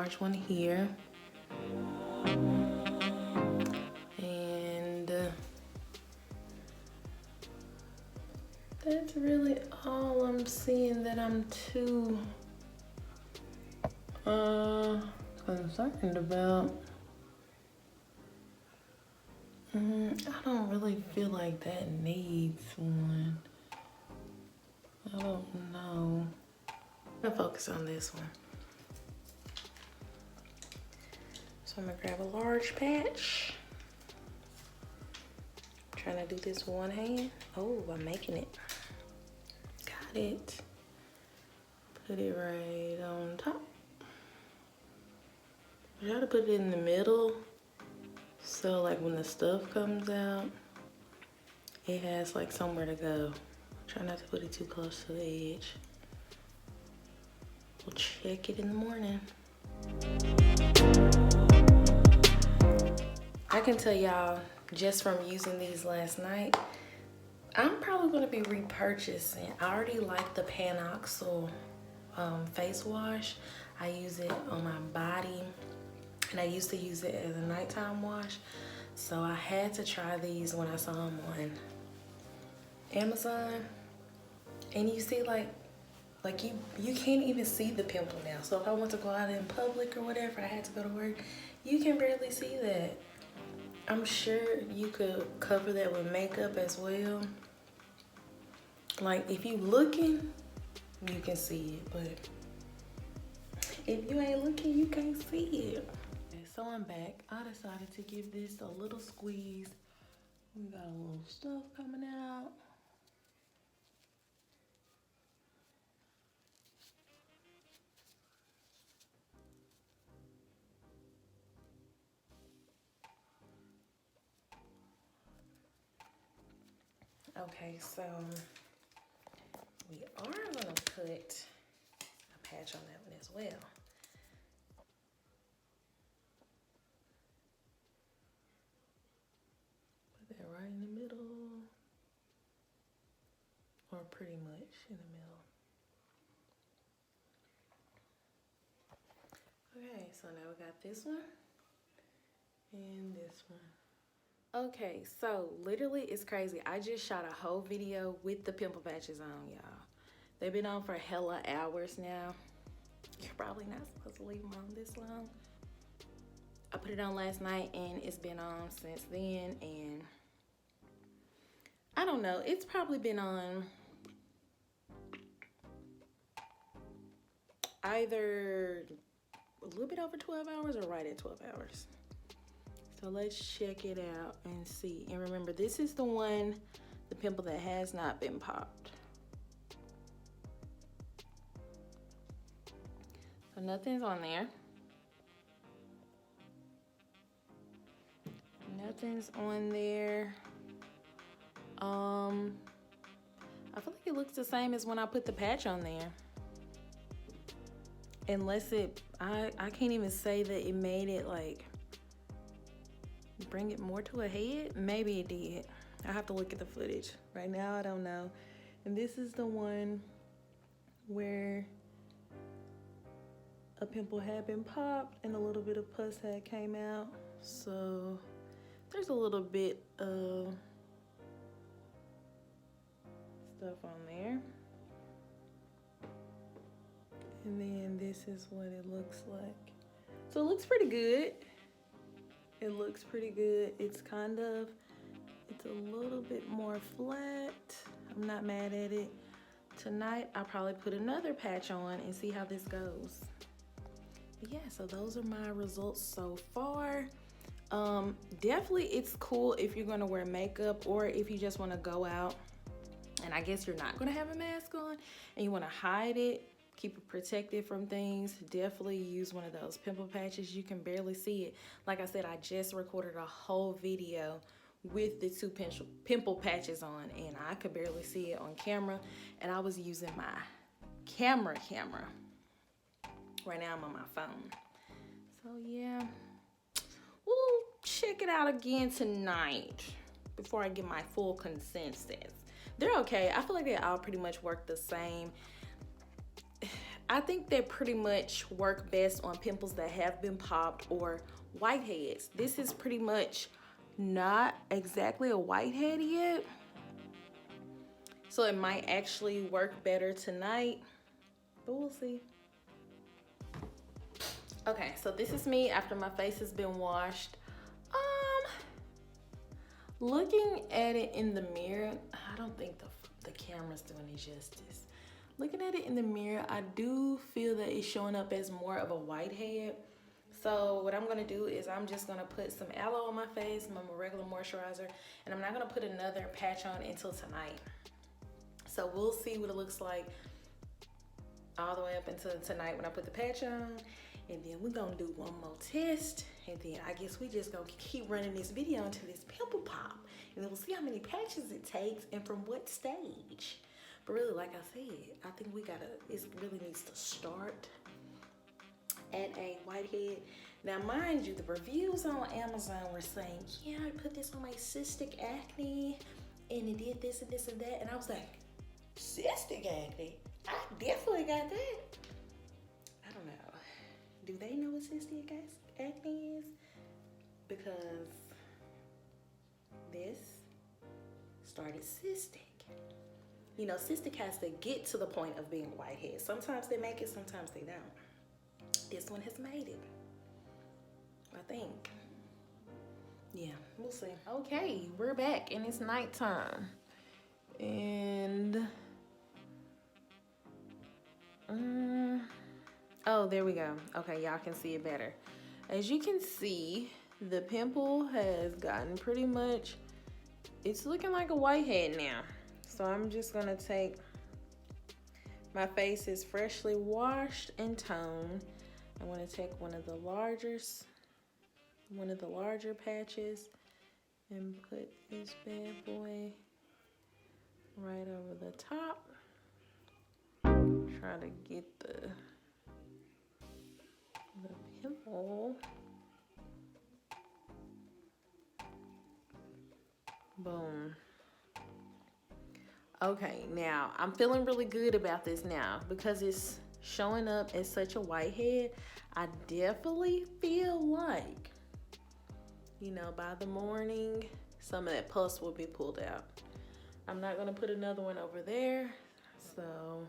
large one here. And that's really all I'm seeing that I'm too concerned about. I don't really feel like that needs one. I don't know. I'm gonna focus on this one. So I'm gonna grab a large patch. I'm trying to do this with one hand. Oh, I'm making it. Got it. Put it right on top. Try to put it in the middle. So like when the stuff comes out, it has like somewhere to go. Try not to put it too close to the edge. We'll check it in the morning. I can tell y'all, just from using these last night, I'm probably gonna be repurchasing. I already like the Panoxyl face wash. I use it on my body, and I used to use it as a nighttime wash. So I had to try these when I saw them on Amazon. And you see like you can't even see the pimple now. So if I want to go out in public or whatever, I had to go to work, you can barely see that. I'm sure you could cover that with makeup as well. Like if you looking, you can see it, but if you ain't looking, you can't see it. Okay, so I'm back. I decided to give this a little squeeze. We got a little stuff coming out. Okay, so we are gonna put a patch on that one as well. Put that right in the middle, or pretty much in the middle. Okay, so now we got this one and this one. Okay, so literally it's crazy. I just shot a whole video with the pimple patches on, y'all. They've been on for hella hours now. You're probably not supposed to leave them on this long. I put it on last night and it's been on since then, and I don't know, it's probably been on either a little bit over 12 hours or right at 12 hours. So let's check it out and see. And remember, this is the one, the pimple that has not been popped. So nothing's on there. Nothing's on there. I feel like it looks the same as when I put the patch on there. Unless it, I can't even say that it made it like, bring it more to a head. Maybe it did. I have to look at the footage. Right now, I don't know. And this is the one where a pimple had been popped and a little bit of pus had came out. So there's a little bit of stuff on there. And then this is what it looks like. So it looks pretty good. It looks pretty good. It's a little bit more flat. I'm not mad at it. Tonight, I'll probably put another patch on and see how this goes. But yeah, so those are my results so far. Definitely it's cool if you're gonna wear makeup, or if you just wanna go out and I guess you're not gonna have a mask on and you wanna hide it, keep it protected from things. Definitely use one of those pimple patches. You can barely see it. Like I said, I just recorded a whole video with the two pimple patches on, and I could barely see it on camera, and I was using my camera. Right now I'm on my phone. So yeah, we'll check it out again tonight before I get my full consensus. They're okay. I feel like they all pretty much work the same. I think they pretty much work best on pimples that have been popped or whiteheads. This is pretty much not exactly a whitehead yet, so it might actually work better tonight, but we'll see. Okay, so this is me after my face has been washed. Looking at it in the mirror, I don't think the camera's doing it justice. Looking at it in the mirror, I do feel that it's showing up as more of a whitehead. So what I'm gonna do is I'm just gonna put some aloe on my face, my regular moisturizer, and I'm not gonna put another patch on until tonight. So we'll see what it looks like all the way up until tonight when I put the patch on. And then we're gonna do one more test. And then I guess we just gonna keep running this video until this pimple pop. And then we'll see how many patches it takes and from what stage. But really, like I said, I think it really needs to start at a whitehead. Now, mind you, the reviews on Amazon were saying, yeah, I put this on my cystic acne and it did this and this and that. And I was like, cystic acne? I definitely got that. I don't know. Do they know what cystic acne is? Because this started cystic. You know, cystic has to get to the point of being a whitehead. Sometimes they make it, sometimes they don't. This one has made it, I think. Yeah, we'll see. Okay, we're back and it's nighttime. And oh, there we go. Okay, y'all can see it better. As you can see, the pimple has gotten pretty much, it's looking like a whitehead now. So I'm just gonna take, my face is freshly washed and toned. I'm gonna take one of the larger patches and put this bad boy right over the top. Try to get the pimple. Boom. Okay, now I'm feeling really good about this now because it's showing up as such a whitehead. I definitely feel like, you know, by the morning, some of that pus will be pulled out. I'm not gonna put another one over there, so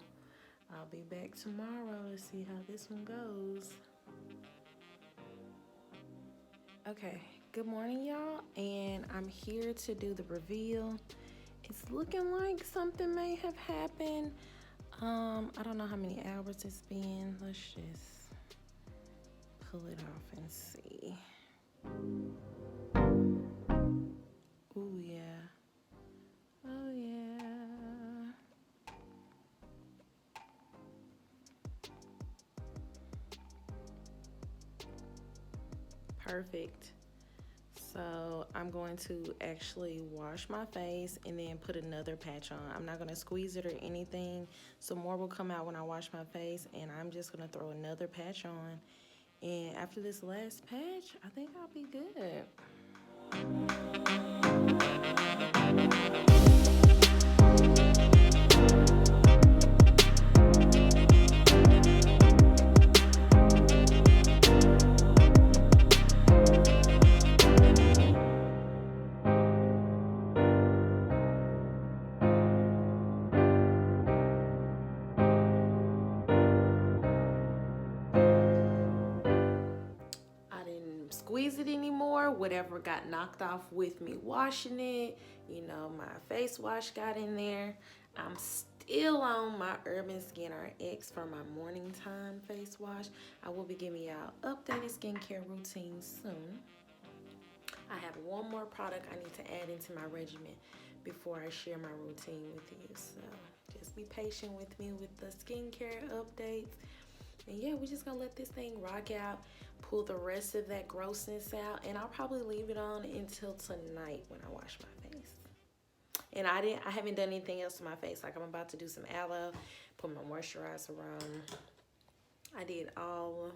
I'll be back tomorrow to see how this one goes. Okay, good morning, y'all, and I'm here to do the reveal. It's looking like something may have happened. I don't know how many hours it's been. Let's just pull it off and see. Ooh, yeah. Oh, yeah. Perfect. So I'm going to actually wash my face and then put another patch on. I'm not going to squeeze it or anything. Some more will come out when I wash my face, and I'm just going to throw another patch on. And after this last patch, I think I'll be good. Squeeze it anymore. Whatever got knocked off with me washing it, you know, my face wash got in there. I'm still on my Urban Skin RX for my morning time face wash. I will be giving y'all updated skincare routine soon. I have one more product I need to add into my regimen before I share my routine with you, so just be patient with me with the skincare updates. And yeah, we're just gonna let this thing rock out, pull the rest of that grossness out, and I'll probably leave it on until tonight when I wash my face. And I haven't done anything else to my face. Like, I'm about to do some aloe, put my moisturizer on. I did all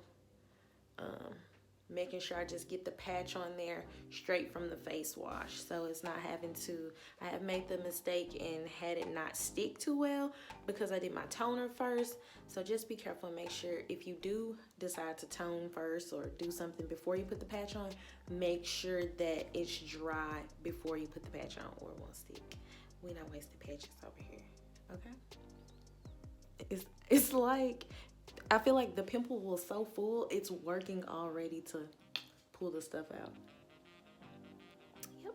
making sure I just get the patch on there straight from the face wash, so it's not having to, I have made the mistake and had it not stick too well because I did my toner first. So just be careful and make sure if you do decide to tone first or do something before you put the patch on, make sure that it's dry before you put the patch on or it won't stick. We're not wasting patches over here, okay? It's like, I feel like the pimple was so full, it's working already to pull the stuff out. Yep.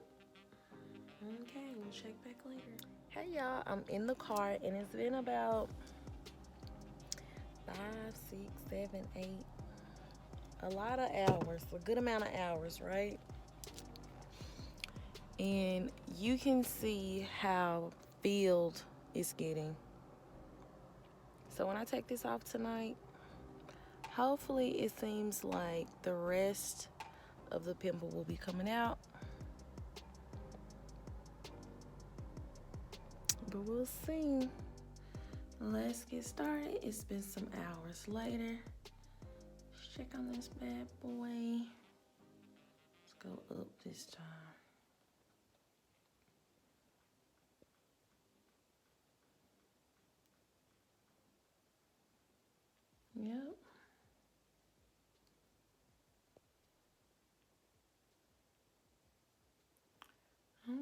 Okay, we'll check back later. Hey y'all, I'm in the car and it's been about 5, 6, 7, 8, a lot of hours, a good amount of hours, right? And you can see how filled it's getting. So when I take this off tonight, hopefully it seems like the rest of the pimple will be coming out. But we'll see. Let's get started. It's been some hours later. Let's check on this bad boy. Let's go up this time. Yep.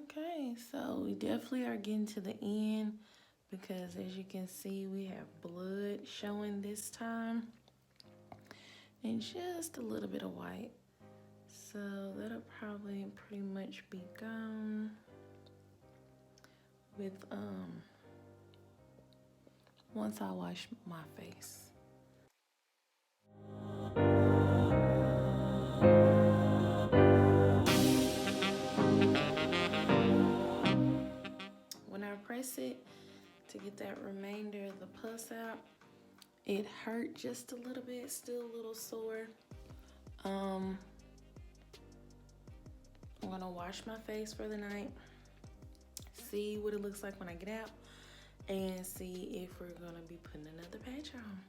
Okay, so we definitely are getting to the end because as you can see, we have blood showing this time and just a little bit of white. So that'll probably pretty much be gone with once I wash my face. When I press it to get that remainder of the pus out, it hurt just a little bit, still a little sore. I'm gonna wash my face for the night, see what it looks like when I get out, and see if we're gonna be putting another patch on.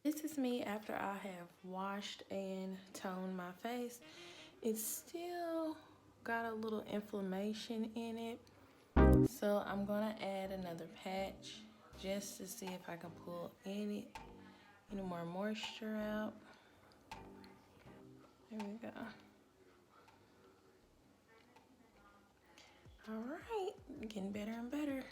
This is me after I have washed and toned my face. It's still got a little inflammation in it. So I'm gonna add another patch just to see if I can pull any more moisture out. There we go. All right, getting better and better.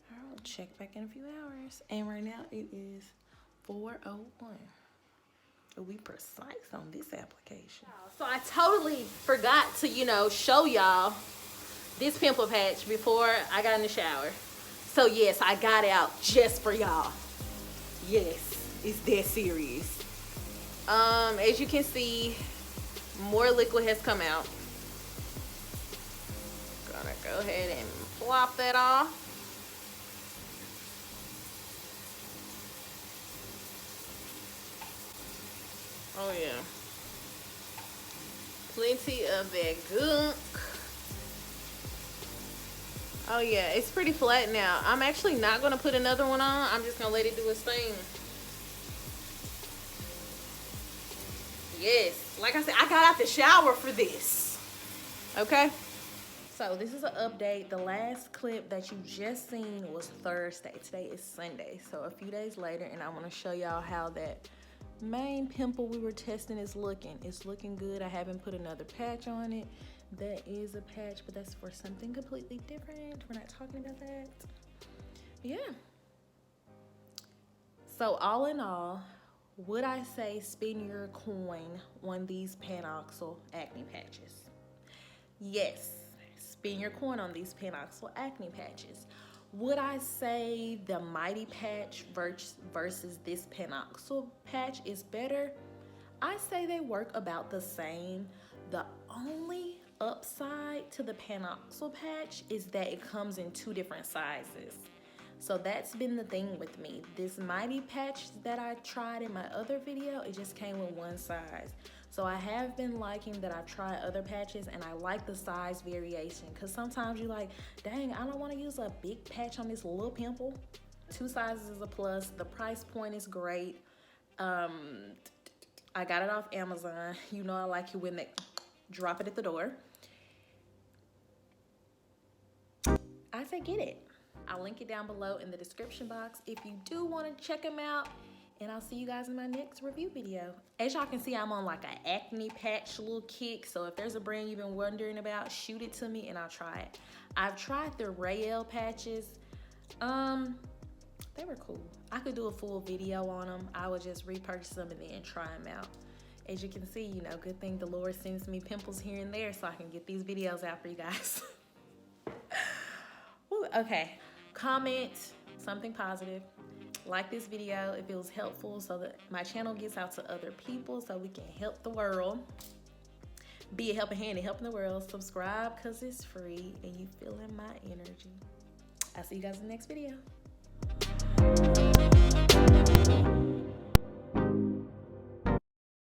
All right, we'll check back in a few hours. And right now it is 4:01. We precise on this application. So I totally forgot to, show y'all this pimple patch before I got in the shower. So yes, I got out just for y'all. Yes, it's that serious. As you can see, more liquid has come out. Gonna go ahead and plop that off. Oh yeah. Plenty of that gunk. Oh yeah, it's pretty flat now. I'm actually not gonna put another one on. I'm just gonna let it do its thing. Yes, like I said, I got out the shower for this. Okay? So this is an update. The last clip that you just seen was Thursday. Today is Sunday. So a few days later, and I wanna show y'all how that main pimple we were testing is looking. It's looking good. I haven't put another patch on it. That is a patch, but that's for something completely different. We're not talking about that. Yeah. So all in all, would I say spend your coin on these Panoxyl acne patches? Yes, spend your coin on these Panoxyl acne patches. Would I say the Mighty patch versus this Panoxyl patch is better? I say they work about the same. The only upside to the Panoxyl patch is that it comes in 2 different sizes. So that's been the thing with me. This Mighty patch that I tried in my other video, it just came with 1 size. So I have been liking that I've tried other patches and I like the size variation, because sometimes you're like, dang, I don't want to use a big patch on this little pimple. 2 sizes is a plus. The price point is great. I got it off Amazon. You know I like it when they drop it at the door. I say get it. I'll link it down below in the description box if you do want to check them out. And I'll see you guys in my next review video. As y'all can see, I'm on like an acne patch little kick. So if there's a brand you've been wondering about, shoot it to me and I'll try it. I've tried the Rael patches. They were cool. I could do a full video on them. I would just repurchase them and then try them out. As you can see, you know, good thing the Lord sends me pimples here and there so I can get these videos out for you guys. Ooh, okay, comment something positive. Like this video if it was helpful so that my channel gets out to other people so we can help the world. Be a helping hand in helping the world. Subscribe because it's free and you feeling my energy. I'll see you guys in the next video.